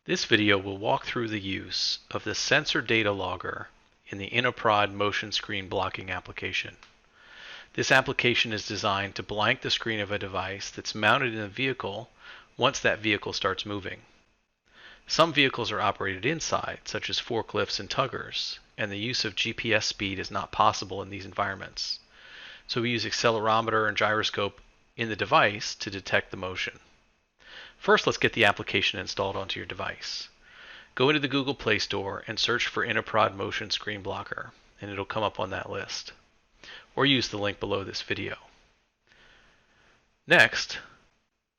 This video will walk through the use of the sensor data logger in the Innoprod motion screen blocking application. This application is designed to blank the screen of a device that's mounted in a vehicle once that vehicle starts moving. Some vehicles are operated inside, such as forklifts and tuggers, and the use of GPS speed is not possible in these environments. So we use accelerometer and gyroscope in the device to detect the motion. First, let's get the application installed onto your device. Go into the Google Play Store and search for Innoprod Motion Screen Blocker, and it'll come up on that list. Or use the link below this video. Next,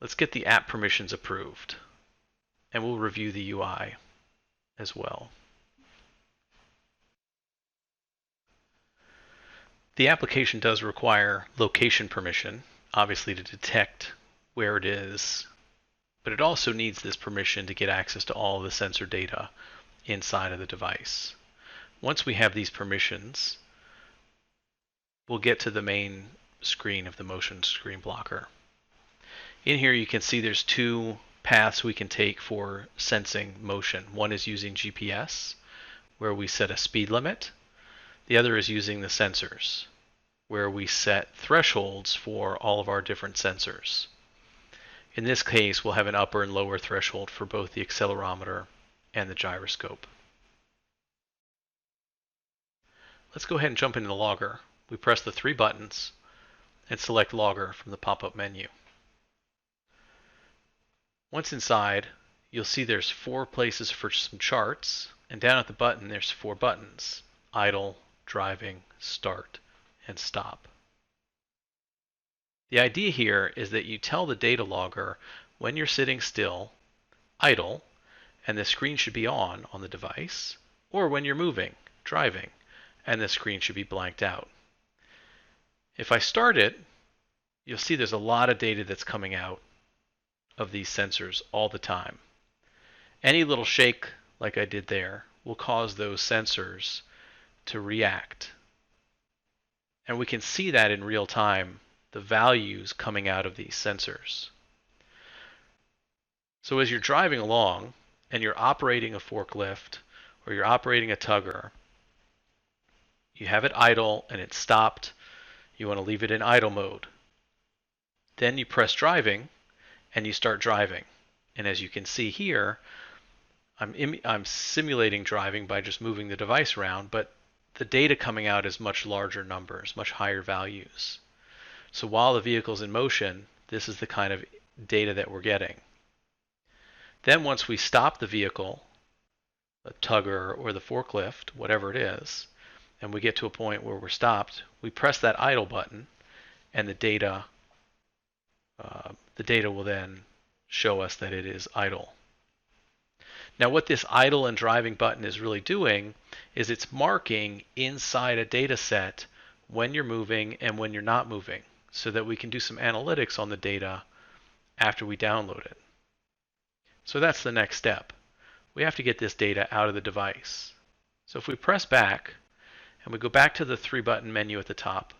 let's get the app permissions approved, and we'll review the UI as well. The application does require location permission, obviously to detect where it is, but it also needs this permission to get access to all of the sensor data inside of the device. Once we have these permissions, we'll get to the main screen of the motion screen blocker. In here you can see there's two paths we can take for sensing motion. One is using GPS, where we set a speed limit. The other is using the sensors, where we set thresholds for all of our different sensors. In this case, we'll have an upper and lower threshold for both the accelerometer and the gyroscope. Let's go ahead and jump into the logger. We press the three buttons and select logger from the pop-up menu. Once inside, you'll see there's four places for some charts, and down at the button there's four buttons: idle, driving, start, and stop. The idea here is that you tell the data logger when you're sitting still, idle, and the screen should be on the device, or when you're moving, driving, and the screen should be blanked out. If I start it, you'll see there's a lot of data that's coming out of these sensors all the time. Any little shake like I did there will cause those sensors to react. And we can see that in real time, the values coming out of these sensors. So as you're driving along and you're operating a forklift or you're operating a tugger, you have it idle and it's stopped. You want to leave it in idle mode. Then you press driving and you start driving. And as you can see here, I'm simulating driving by just moving the device around, but the data coming out is much larger numbers, much higher values. So while the vehicle's in motion, this is the kind of data that we're getting. Then once we stop the vehicle, the tugger or the forklift, whatever it is, and we get to a point where we're stopped, we press that idle button, and the data will then show us that it is idle. Now what this idle and driving button is really doing is it's marking inside a data set when you're moving and when you're not moving, so that we can do some analytics on the data after we download it. So that's the next step. We have to get this data out of the device. So if we press back and we go back to the three-button menu at the top,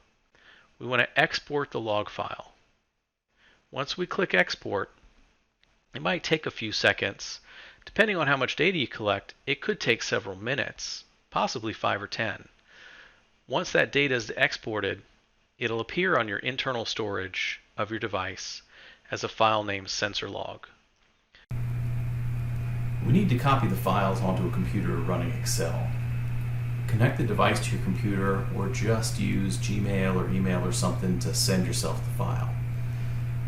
we want to export the log file. Once we click export, it might take a few seconds. Depending on how much data you collect, it could take several minutes, possibly 5 or 10. Once that data is exported, it'll appear on your internal storage of your device as a file named sensorlog. We need to copy the files onto a computer running Excel. Connect the device to your computer or just use Gmail or email or something to send yourself the file.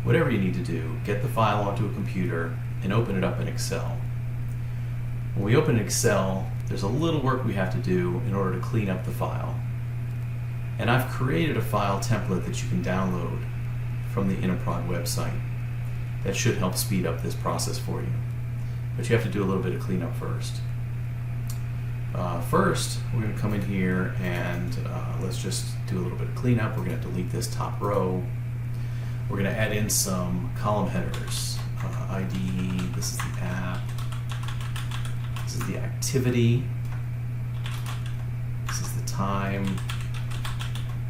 Whatever you need to do, get the file onto a computer and open it up in Excel. When we open Excel, there's a little work we have to do in order to clean up the file. And I've created a file template that you can download from the Innoprod website. That should help speed up this process for you. But you have to do a little bit of cleanup first. First, we're going to come in here and let's just do a little bit of cleanup. We're going to delete this top row. We're going to add in some column headers. ID, this is the app. This is the activity. This is the time.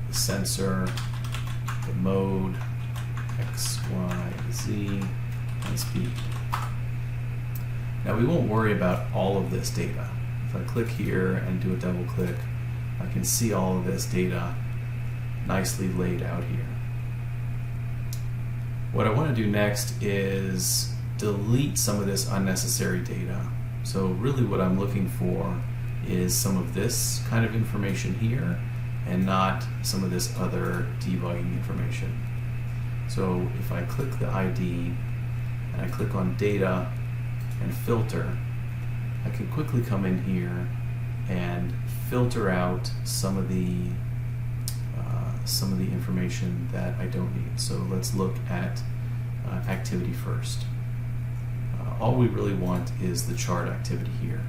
The sensor, the mode, X, Y, Z, and speed. Now we won't worry about all of this data. If I click here and do a double click, I can see all of this data nicely laid out here. What I want to do next is delete some of this unnecessary data. So really what I'm looking for is some of this kind of information here and not some of this other debugging information. So if I click the ID and I click on data and filter, I can quickly come in here and filter out some of the information that I don't need. So let's look at activity first. All we really want is the chart activity here.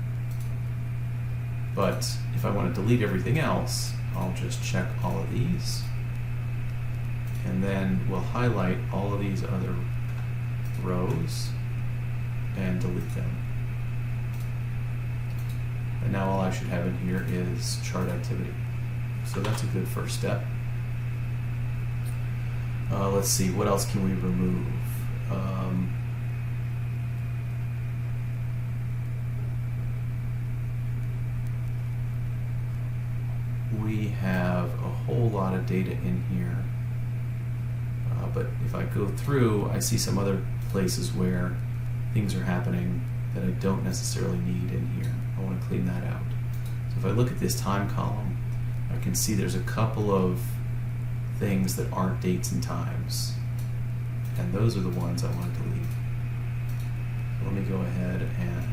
But if I want to delete everything else, I'll just check all of these, and then we'll highlight all of these other rows and delete them. And now all I should have in here is chart activity. So that's a good first step. Let's see, what else can we remove? We have a whole lot of data in here, but if I go through, I see some other places where things are happening that I don't necessarily need in here. I want to clean that out. So if I look at this time column, I can see there's a couple of things that aren't dates and times, and those are the ones I want to delete. So let me go ahead and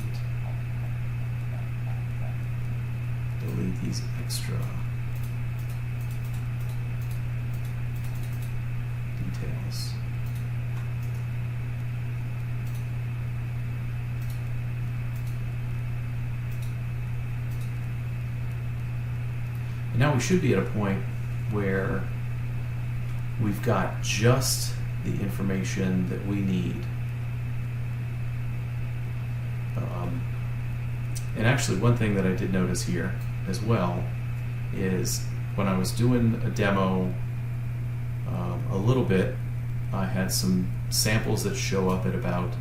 delete these extra details. And now we should be at a point where we've got just the information that we need. And actually, one thing that I did notice here as well is when I was doing a demo a little bit, I had some samples that show up at about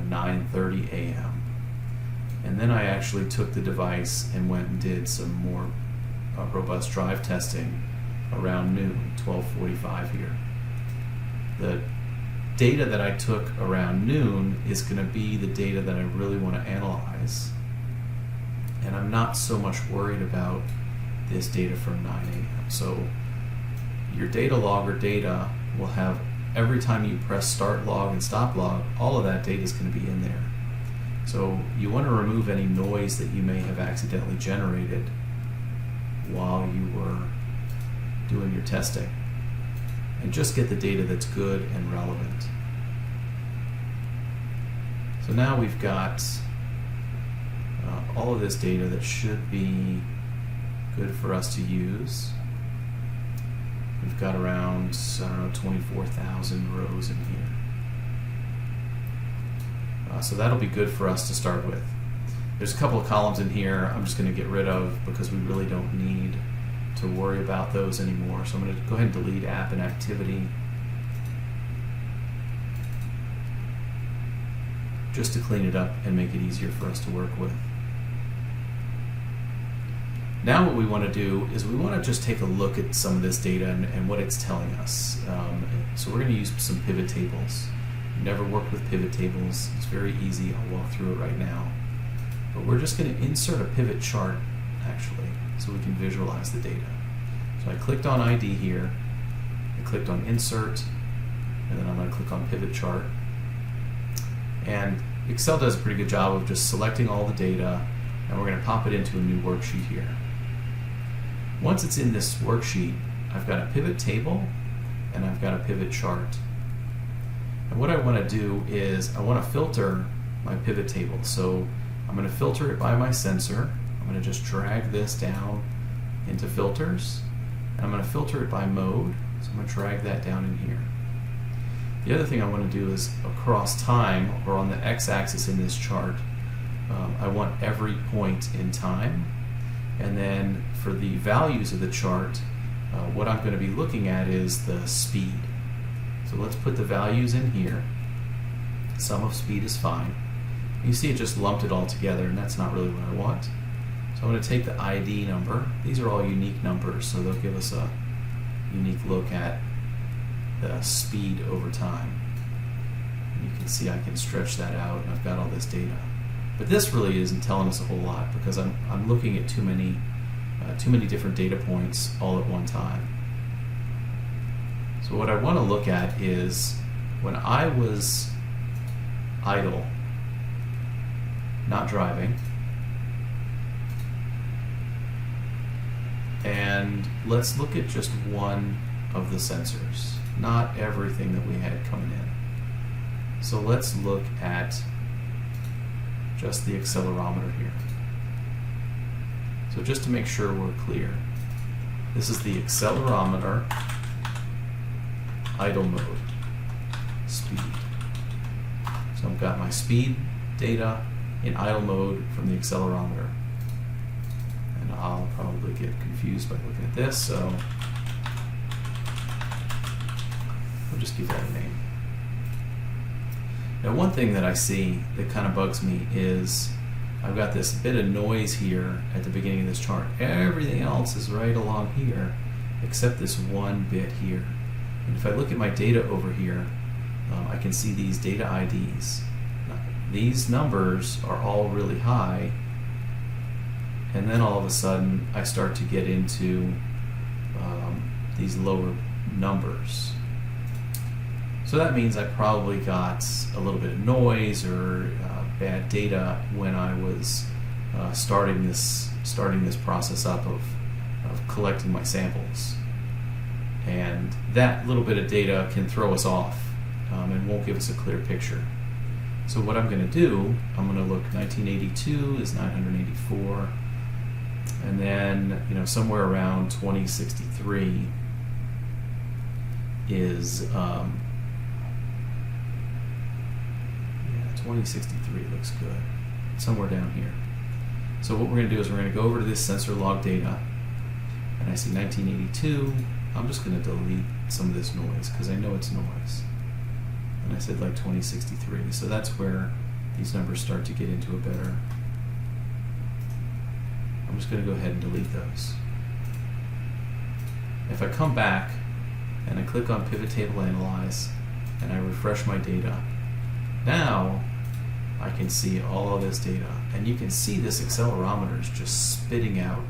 9:30 a.m. And then I actually took the device and went and did some more robust drive testing around noon, 12:45 here. The data that I took around noon is going to be the data that I really want to analyze, and I'm not so much worried about this data from 9 a.m. So your data logger data will have, every time you press start log and stop log, all of that data is going to be in there. So you want to remove any noise that you may have accidentally generated while you were doing your testing, and just get the data that's good and relevant. So now we've got all of this data that should be good for us to use. We've got around, 24,000 rows in here. So that'll be good for us to start with. There's a couple of columns in here I'm just going to get rid of because we really don't need to worry about those anymore. So I'm going to go ahead and delete app and activity, just to clean it up and make it easier for us to work with. Now what we want to do is we want to just take a look at some of this data and what it's telling us. So we're going to use some pivot tables. I've never worked with pivot tables. It's very easy. I'll walk through it right now. But we're just going to insert a pivot chart, actually, so we can visualize the data. So I clicked on ID here, I clicked on Insert, and then I'm going to click on Pivot Chart. And Excel does a pretty good job of just selecting all the data, and we're going to pop it into a new worksheet here. Once it's in this worksheet, I've got a pivot table and I've got a pivot chart. And what I want to do is I want to filter my pivot table. So I'm going to filter it by my sensor. I'm going to just drag this down into filters, and I'm going to filter it by mode. So I'm going to drag that down in here. The other thing I want to do is across time, or on the x-axis in this chart, I want every point in time. And then for the values of the chart, what I'm going to be looking at is the speed. So let's put the values in here. Sum of speed is fine. You see it just lumped it all together, and that's not really what I want. So I'm going to take the ID number. These are all unique numbers, so they'll give us a unique look at the speed over time. And you can see I can stretch that out, and I've got all this data. But this really isn't telling us a whole lot because I'm looking at too many different data points all at one time. So what I want to look at is when I was idle, not driving, and let's look at just one of the sensors, not everything that we had coming in. So let's look at just the accelerometer here. So just to make sure we're clear, this is the accelerometer, idle mode, speed. So I've got my speed data in idle mode from the accelerometer. And I'll probably get confused by looking at this, so we'll just give that a name. Now one thing that I see that kind of bugs me is I've got this bit of noise here at the beginning of this chart. Everything else is right along here except this one bit here. And if I look at my data over here, I can see these data IDs. Now, these numbers are all really high, and then all of a sudden I start to get into these lower numbers. So that means I probably got a little bit of noise or bad data when I was starting this process up of collecting my samples. And that little bit of data can throw us off and won't give us a clear picture. So what I'm going to do, I'm going to look 1982 is 984, and then somewhere around 2063 is 2063 looks good, somewhere down here. So what we're going to do is we're going to go over to this sensor log data, and I see 1982. I'm just going to delete some of this noise because I know it's noise. And I said like 2063, so that's where these numbers start to get into a better. I'm just going to go ahead and delete those. If I come back and I click on Pivot Table Analyze and I refresh my data, now I can see all of this data, and you can see this accelerometer is just spitting out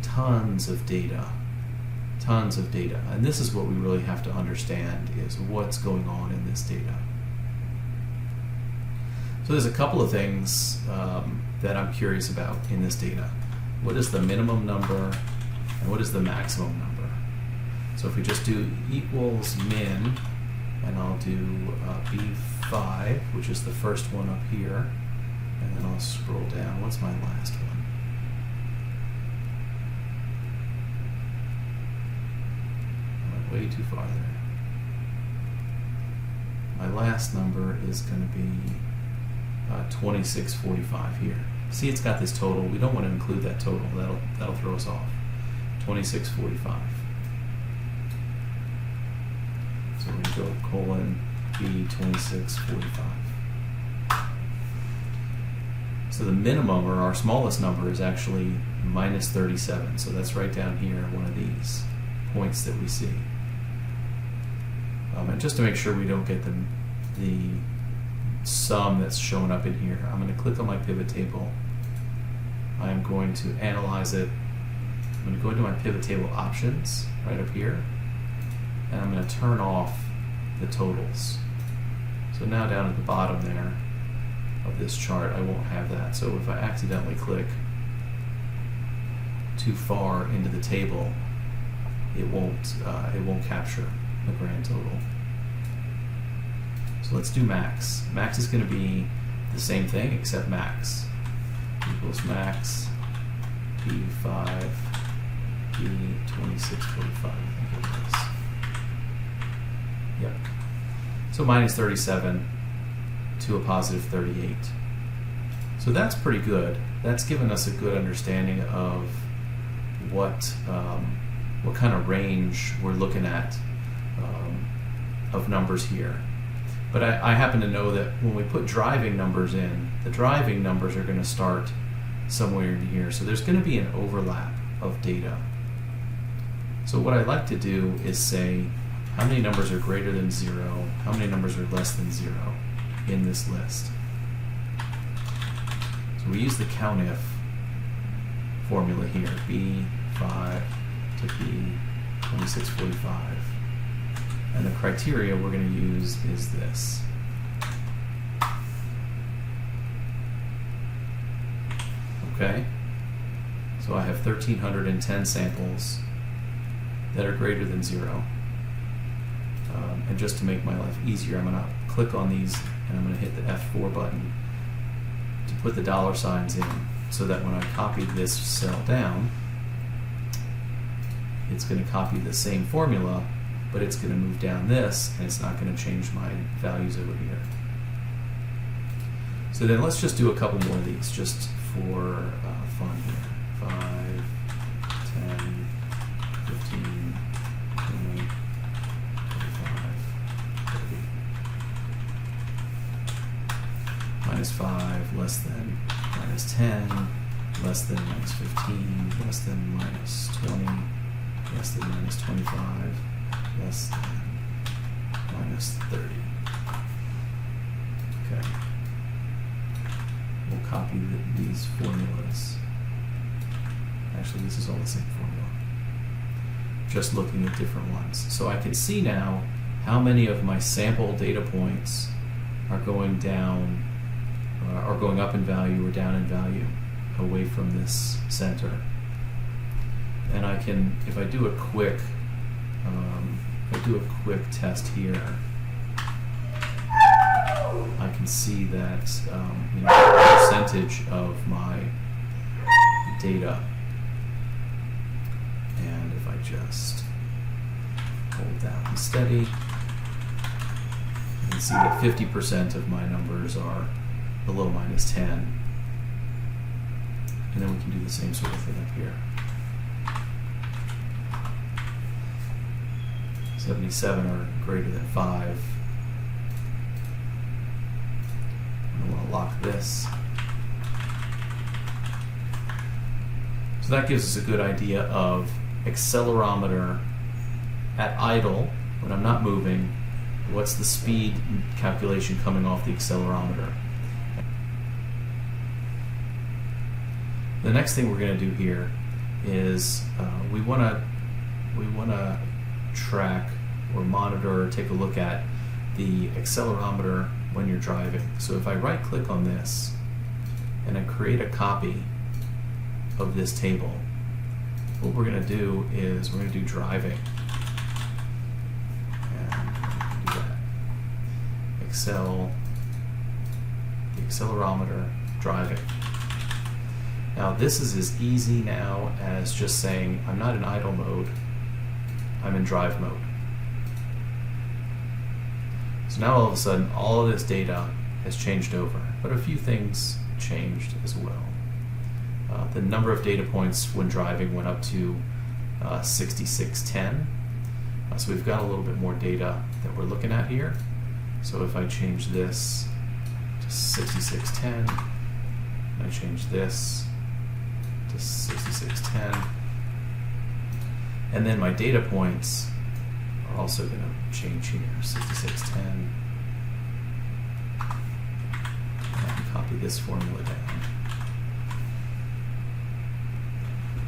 tons of data. And this is what we really have to understand, is what's going on in this data. So there's a couple of things that I'm curious about in this data. What is the minimum number and what is the maximum number? So if we just do equals min, and I'll do B5, which is the first one up here, and then I'll scroll down. What's my last one? Way too far there. My last number is going to be 2645 here. See, it's got this total. We don't want to include that total. That'll throw us off. 2645. So we're going to go colon B2645. So the minimum, or our smallest number, is actually minus 37. So that's right down here, one of these points that we see. And just to make sure we don't get the sum that's showing up in here, I'm going to click on my pivot table. I am going to analyze it. I'm going to go into my pivot table options right up here, and I'm going to turn off the totals. So now down at the bottom there of this chart, I won't have that. So if I accidentally click too far into the table, it won't capture the grand total. So let's do max. Max is going to be the same thing except max equals max B5 B2645, I think it is. Yep. So minus 37 to a positive 38. So that's pretty good. That's given us a good understanding of what kind of range we're looking at of numbers here. But I happen to know that when we put driving numbers in, the driving numbers are going to start somewhere in here. So there's going to be an overlap of data. So what I like to do is say how many numbers are greater than 0, how many numbers are less than 0 in this list. So we use the COUNTIF formula here, B5 to B2645. And the criteria we're going to use is this. Okay? So I have 1,310 samples that are greater than 0. And just to make my life easier, I'm going to click on these and I'm going to hit the F4 button to put the dollar signs in, so that when I copy this cell down, it's going to copy the same formula, but it's going to move down this, and it's not going to change my values over here. So then let's just do a couple more of these, just for fun here. 5, 10, 15, 20, 25, 30. -5, less than -10, less than -15, less than -20, less than -25, less than -30. Okay. We'll copy these formulas. Actually, this is all the same formula. Just looking at different ones. So I can see now how many of my sample data points are going down, are going up in value or down in value away from this center. And I can, if I do a quick test here, I can see that the percentage of my data, and if I just hold down steady, you can see that 50% of my numbers are below -10, and then we can do the same sort of thing up here. 77 are greater than 5. I want to lock this. So that gives us a good idea of accelerometer at idle, when I'm not moving, what's the speed calculation coming off the accelerometer. The next thing we're going to do here is we want to track or monitor or take a look at the accelerometer when you're driving. So if I right click on this and I create a copy of this table, what we're going to do is we're going to do driving, and do that. The accelerometer driving. Now this is as easy now as just saying I'm not in idle mode, I'm in drive mode. So now all of a sudden all of this data has changed over, but a few things changed as well. The number of data points when driving went up to 6610. So we've got a little bit more data that we're looking at here. So if I change this to 6610, and I change this to 6610, and then my data points are also going to change here, 6610. And I can copy this formula down.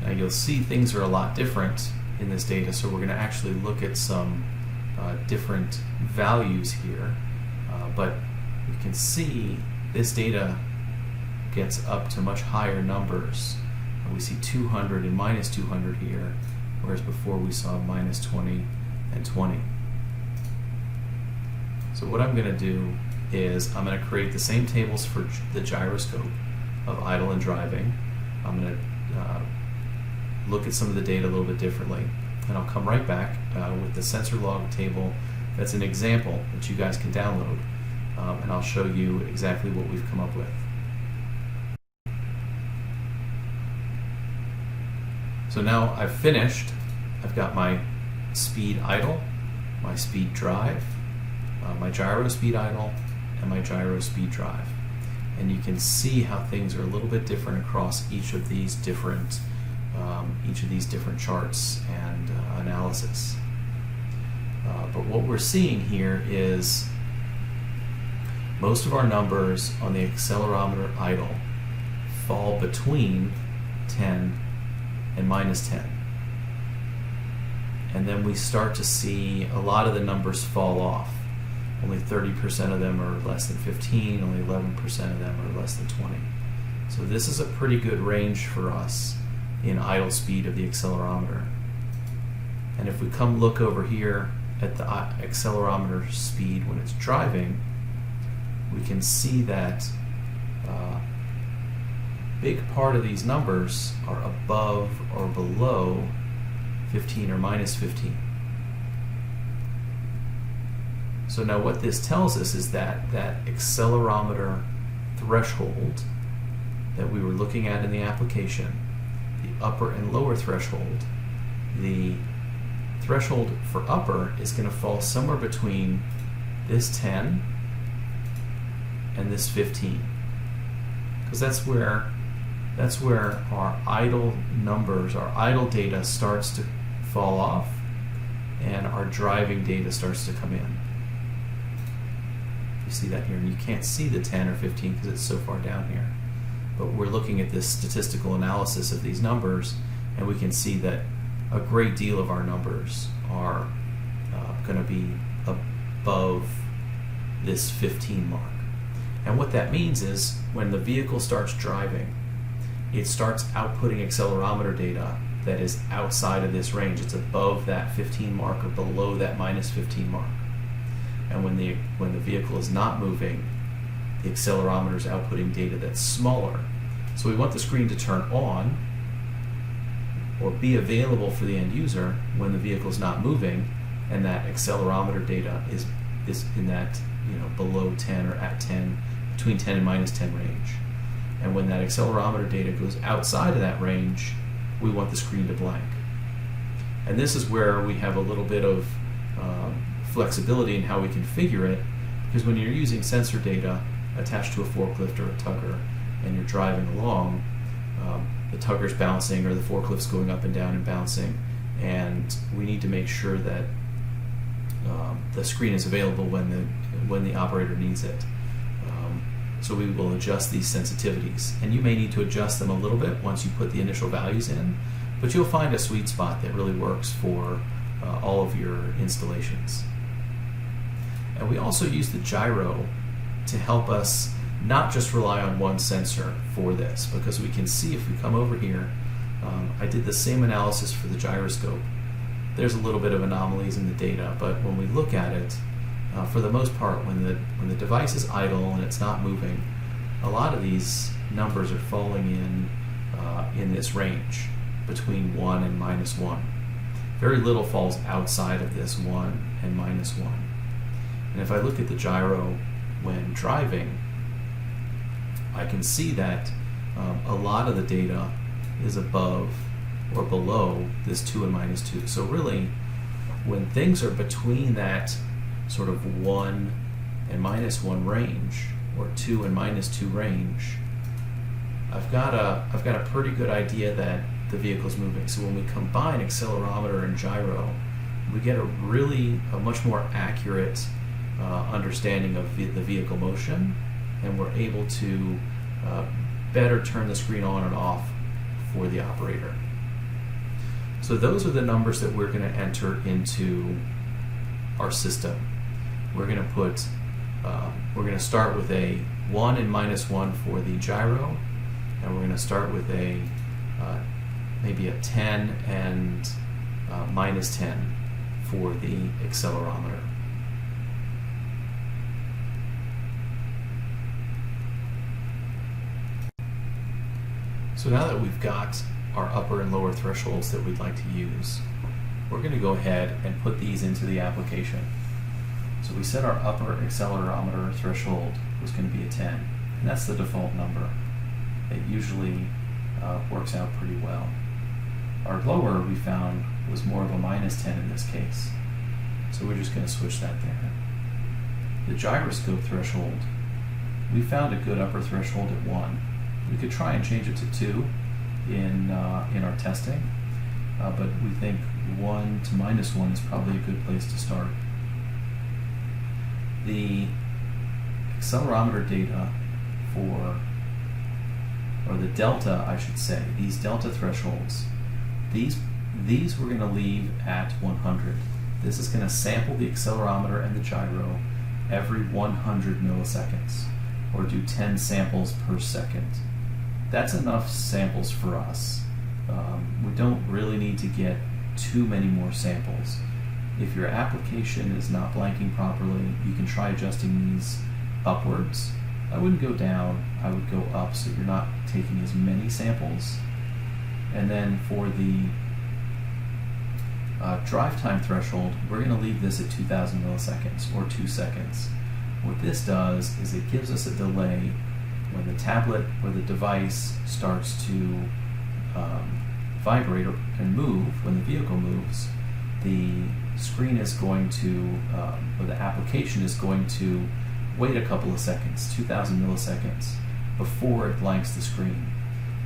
Now you'll see things are a lot different in this data, so we're going to actually look at some different values here, but we can see this data gets up to much higher numbers. We see 200 and -200 here, whereas before we saw -20 and 20. So what I'm going to do is I'm going to create the same tables for the gyroscope of idle and driving. I'm going to look at some of the data a little bit differently, and I'll come right back with the sensor log table that's an example that you guys can download, and I'll show you exactly what we've come up with. So now I've finished. I've got my speed idle, my speed drive, my gyro speed idle and my gyro speed drive. And you can see how things are a little bit different across each of these different charts and analysis. But what we're seeing here is most of our numbers on the accelerometer idle fall between 10 and minus 10. And then we start to see a lot of the numbers fall off. Only 30% of them are less than 15, only 11% of them are less than 20. So this is a pretty good range for us in idle speed of the accelerometer. And if we come look over here at the accelerometer speed when it's driving, we can see that a big part of these numbers are above or below 15 or minus 15. So now what this tells us is that that accelerometer threshold that we were looking at in the application, the upper and lower threshold, the threshold for upper is going to fall somewhere between this 10 and this 15, because that's where our idle numbers, our idle data starts to fall off and our driving data starts to come in. You see that here, and you can't see the 10 or 15 because it's so far down here. But we're looking at this statistical analysis of these numbers, and we can see that a great deal of our numbers are going to be above this 15 mark. And what that means is when the vehicle starts driving, it starts outputting accelerometer data that is outside of this range. It's above that 15 mark or below that minus 15 mark. And when the vehicle is not moving, the accelerometer is outputting data that's smaller. So we want the screen to turn on or be available for the end user when the vehicle is not moving, and that accelerometer data is in that below 10 or at 10, between 10 and minus 10 range. And when that accelerometer data goes outside of that range, we want the screen to blank. And this is where we have a little bit of flexibility in how we configure it, because when you're using sensor data attached to a forklift or a tugger and you're driving along, the tugger's bouncing or the forklift's going up and down and bouncing, and we need to make sure that the screen is available when the operator needs it. So we will adjust these sensitivities, and you may need to adjust them a little bit once you put the initial values in, but you'll find a sweet spot that really works for all of your installations. And we also use the gyro to help us not just rely on one sensor for this, because we can see if we come over here, I did the same analysis for the gyroscope. There's a little bit of anomalies in the data, but when we look at it, for the most part, when the device is idle and it's not moving, a lot of these numbers are falling in this range between 1 and minus 1. Very little falls outside of this 1 and minus 1. And if I look at the gyro when driving, I can see that a lot of the data is above or below this 2 and minus 2. So really, when things are between that sort of 1 and minus 1 range, or 2 and minus 2 range, I've got a pretty good idea that the vehicle's moving. So when we combine accelerometer and gyro, we get a much more accurate understanding of the vehicle motion, and we're able to better turn the screen on and off for the operator. So those are the numbers that we're going to enter into our system. We're going to start with a 1 and minus 1 for the gyro, and we're going to start with a maybe a 10 and minus 10 for the accelerometer. So now that we've got our upper and lower thresholds that we'd like to use, we're going to go ahead and put these into the application. So we said our upper accelerometer threshold was going to be a 10, and that's the default number. It usually works out pretty well. Our lower, we found, was more of a minus 10 in this case. So we're just going to switch that there. The gyroscope threshold, we found a good upper threshold at 1. We could try and change it to 2 in our testing, but we think 1 to -1 is probably a good place to start. The accelerometer data or the delta, I should say, these delta thresholds, these we're going to leave at 100. This is going to sample the accelerometer and the gyro every 100 milliseconds, or do 10 samples per second. That's enough samples for us. We don't really need to get too many more samples. If your application is not blanking properly, you can try adjusting these upwards. I wouldn't go down, I would go up so you're not taking as many samples. And then for the drive time threshold, we're going to leave this at 2000 milliseconds or 2 seconds. What this does is it gives us a delay when the tablet or the device starts to vibrate and move. When the vehicle moves, the screen is going to, or the application is going to wait a couple of seconds, 2000 milliseconds, before it blanks the screen.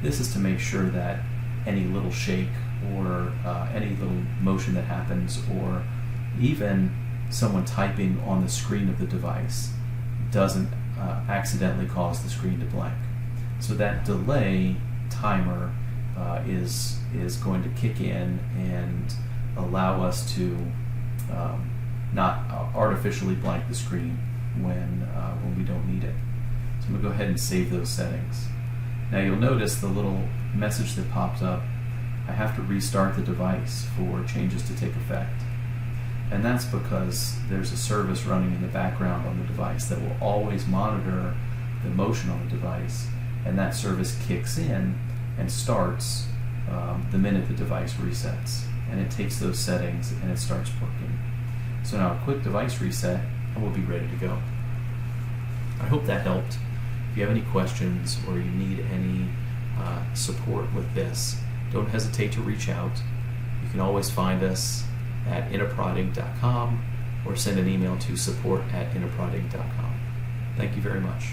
This is to make sure that any little shake or any little motion that happens, or even someone typing on the screen of the device, doesn't accidentally cause the screen to blank. So that delay timer is going to kick in and allow us to not artificially blank the screen when we don't need it. So I'm going to go ahead and save those settings. Now you'll notice the little message that popped up. I have to restart the device for changes to take effect. And that's because there's a service running in the background on the device that will always monitor the motion on the device, and that service kicks in and starts the minute the device resets. And it takes those settings and it starts working. So now a quick device reset and we'll be ready to go. I hope that helped. If you have any questions or you need any support with this, don't hesitate to reach out. You can always find us at innoprod.com or send an email to support@innoprod.com. Thank you very much.